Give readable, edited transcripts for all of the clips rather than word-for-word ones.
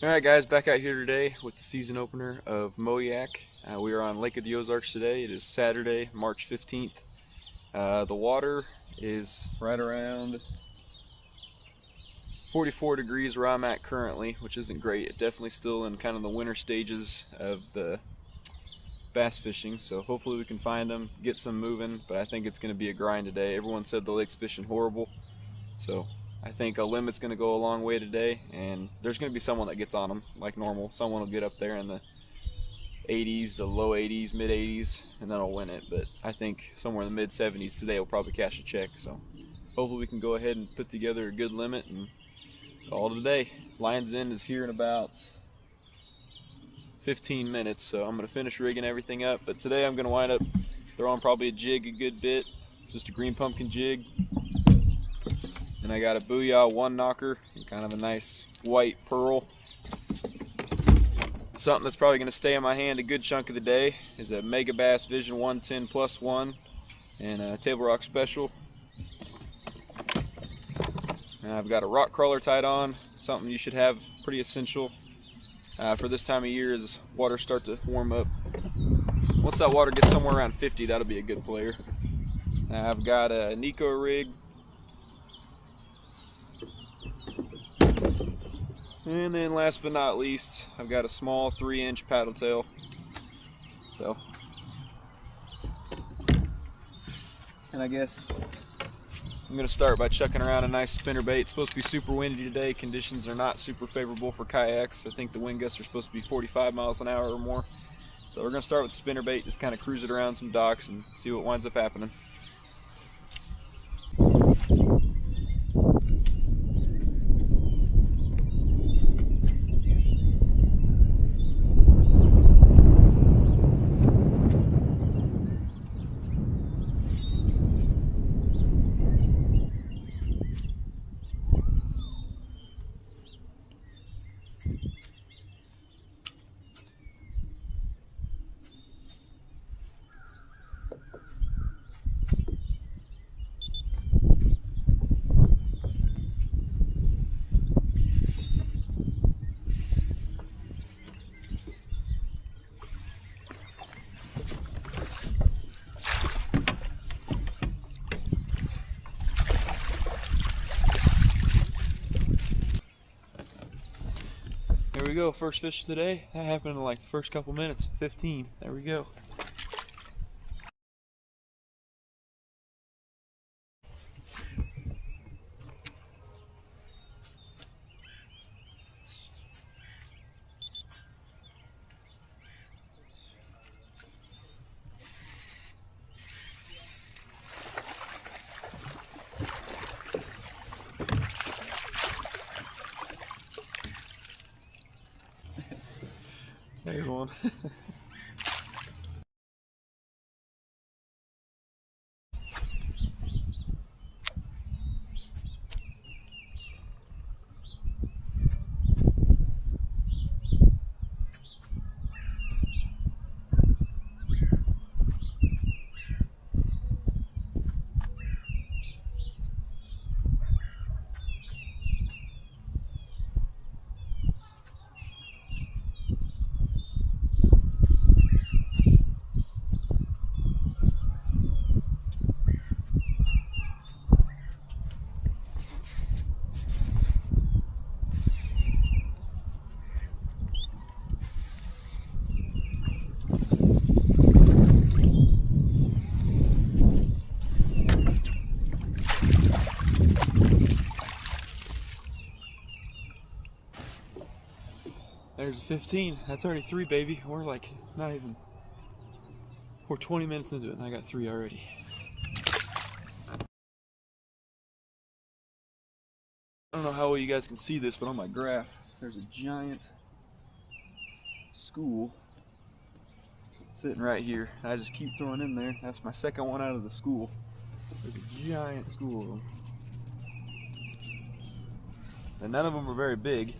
Alright guys, back out here today with the season opener of Moyak. We are on Lake of the Ozarks today. It is Saturday, March 15th. The water is right around 44 degrees where I'm at currently, which isn't great. It's definitely still in kind of the winter stages of the bass fishing, so hopefully we can find them, get some moving, but I think it's going to be a grind today. Everyone said the lake's fishing horrible, so I think a limit's going to go a long way today, and there's going to be someone that gets on them like normal. Someone will get up there in the 80s, the low 80s, mid 80s, and then I'll win it. But I think somewhere in the mid 70s today will probably cash a check, so hopefully we can go ahead and put together a good limit and call it a day. Lion's End is here in about 15 minutes, so I'm going to finish rigging everything up. But today I'm going to wind up throwing probably a jig a good bit. It's just a green pumpkin jig. And I got a Booyah one knocker and kind of a nice white pearl. Something that's probably going to stay in my hand a good chunk of the day is a MegaBass Vision 110+1 and a Table Rock Special. And I've got a rock crawler tied on, something you should have pretty essential for this time of year as water start to warm up. Once that water gets somewhere around 50, that'll be a good player. I've got a Nico rig. And then last but not least, I've got a small 3-inch paddle tail. So, and I guess I'm going to start by chucking around a nice spinnerbait. It's supposed to be super windy today. Conditions are not super favorable for kayaks. I think the wind gusts are supposed to be 45 miles an hour or more. So we're going to start with the spinnerbait, just kind of cruise it around some docks and see what winds up happening. There we go, first fish of the day. That happened in like the first couple minutes, 15. There we go. There's one. There's a 15. That's already 3, baby. We're like not even. We're 20 minutes into it, and I got 3 already. I don't know how well you guys can see this, but on my graph, there's a giant school sitting right here. I just keep throwing in there. That's my second one out of the school. There's a giant school of them. And none of them are very big.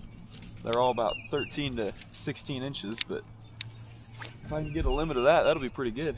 They're all about 13 to 16 inches, but if I can get a limit of that, that'll be pretty good.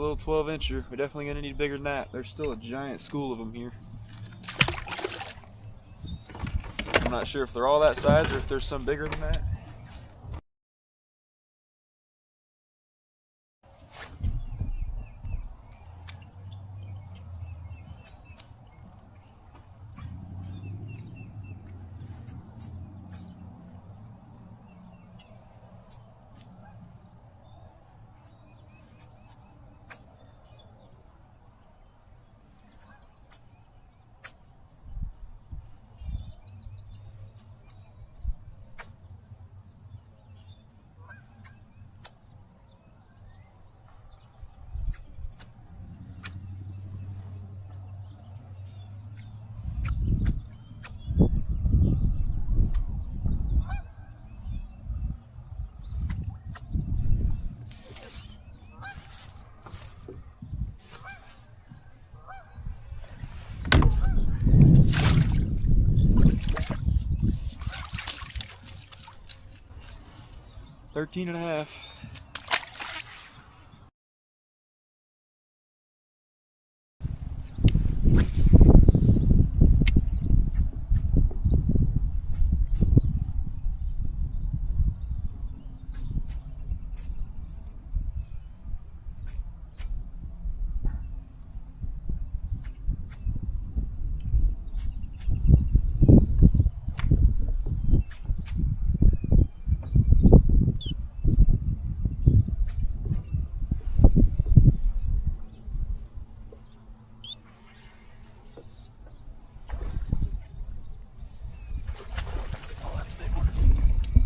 little 12-incher. We're definitely gonna need bigger than that. There's still a giant school of them here. I'm not sure if they're all that size or if there's some bigger than that. $13 and a half.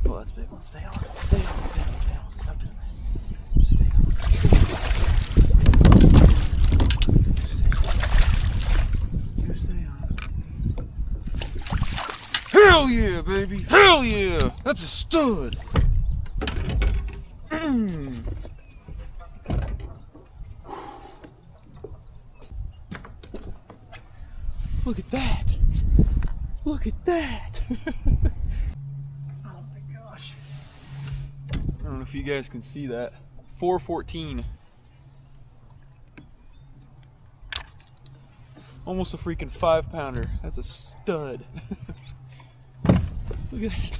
Oh, that's a big one. Stay on. Stay on. Stay on. Stay on. Stop doing that. Just stay on. Stay on. Hell yeah, baby. Hell yeah. That's a stud. Look at that. Look at that. Oh my gosh. I don't know if you guys can see that. 414. Almost a freaking 5-pounder. That's a stud. Look at that.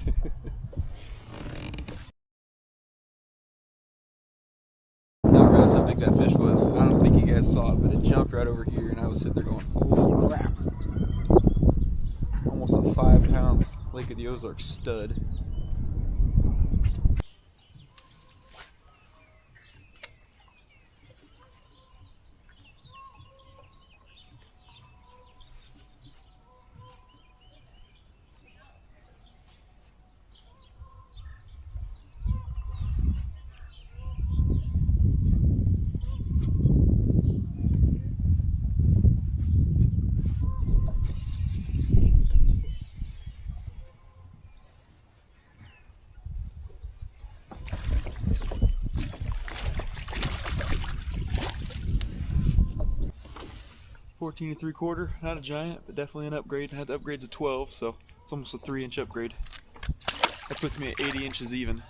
Not realize how big that fish was. I don't think you guys saw it, but it jumped right over here and I was sitting there going, holy crap. Almost a 5-pound Lake of the Ozarks stud. $14 3/4, not a giant, but definitely an upgrade. I had the upgrades of 12, so it's almost a 3-inch upgrade. That puts me at 80 inches even.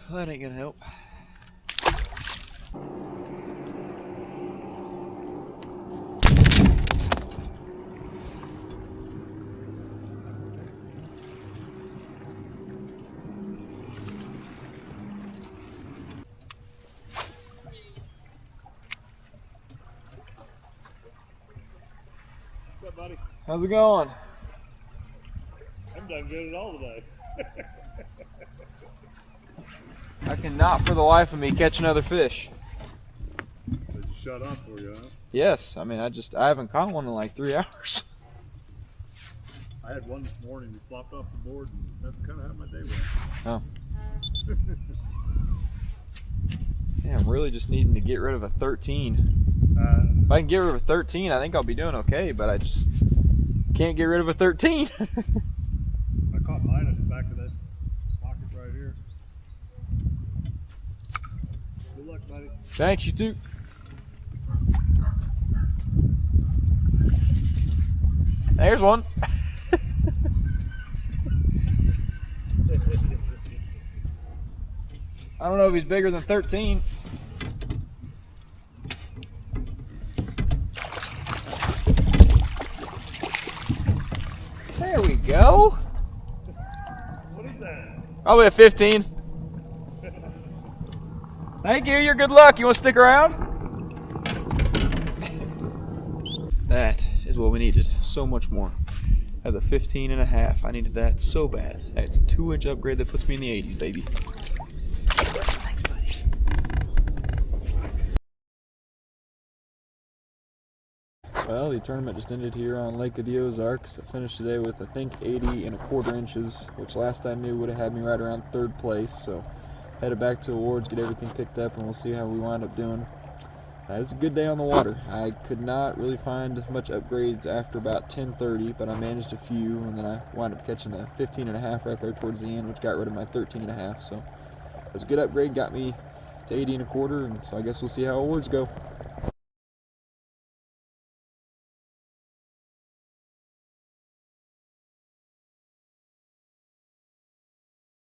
Well, that ain't gonna help. How's it going? I'm done good at all today. I cannot for the life of me catch another fish. It shut up for you, huh? Yes, I mean I haven't caught one in like 3 hours. I had one this morning that flopped off the board, and that's kind of how my day went. Oh. Yeah, I'm really just needing to get rid of a 13. If I can get rid of a 13, I think I'll be doing okay, but I just can't get rid of a 13. I caught mine at the back of that pocket right here. Good luck, buddy. Thanks, you too. There's one. I don't know if he's bigger than 13. There we go. What is that? Probably a 15. Thank you, you're good luck. You want to stick around? That is what we needed. So much more. That's a 15 and a half. I needed that so bad. That's a 2-inch upgrade that puts me in the 80s, baby. Thanks, buddy. Well, the tournament just ended here on Lake of the Ozarks. I finished today with, I think, 80 1/4 inches, which last I knew would have had me right around 3rd place. So, headed back to awards, get everything picked up, and we'll see how we wind up doing. It was a good day on the water. I could not really find much upgrades after about 10:30, but I managed a few, and then I wound up catching a 15 and a half right there towards the end, which got rid of my 13 and a half. So, it was a good upgrade, got me to 80 1/4, and so I guess we'll see how awards go.